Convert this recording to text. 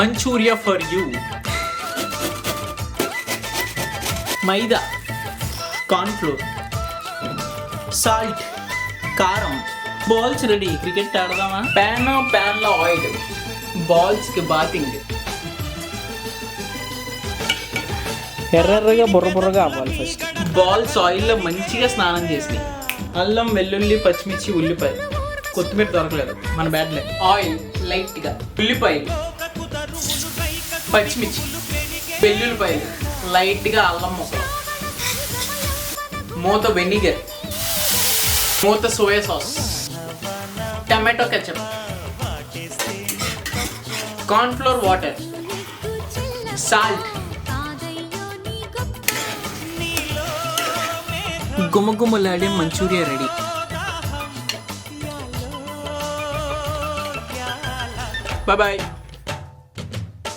Manchuria for you. మైదా, cornflour, salt, కారం. Balls ready. Cricket ఆడదామా? ప్యాన్లో ఆయిల్, బాల్స్కి బాతింగ్. ఎర్రగా బుర్రగా అవ్వాలి. ఫస్ట్ బాల్స్ ఆయిల్లో మంచిగా స్నానం చేసినాయి. అల్లం, వెల్లుల్లి, పచ్చిమిర్చి, ఉల్లిపాయ, కొత్తిమీర దొరకలేదు మన బ్యాడ్లే. ఆయిల్ లైట్గా, ఉల్లిపాయలు, పచ్చిమిర్చి, వెల్లుల్లిపాయలు, లైట్గా అల్లం ముక్క, మూత వెనిగర్, మూత soya sauce, tomato ketchup, cornflour water, salt. గుమగుమలాడే మంచూరియా రెడీ. బాయ్.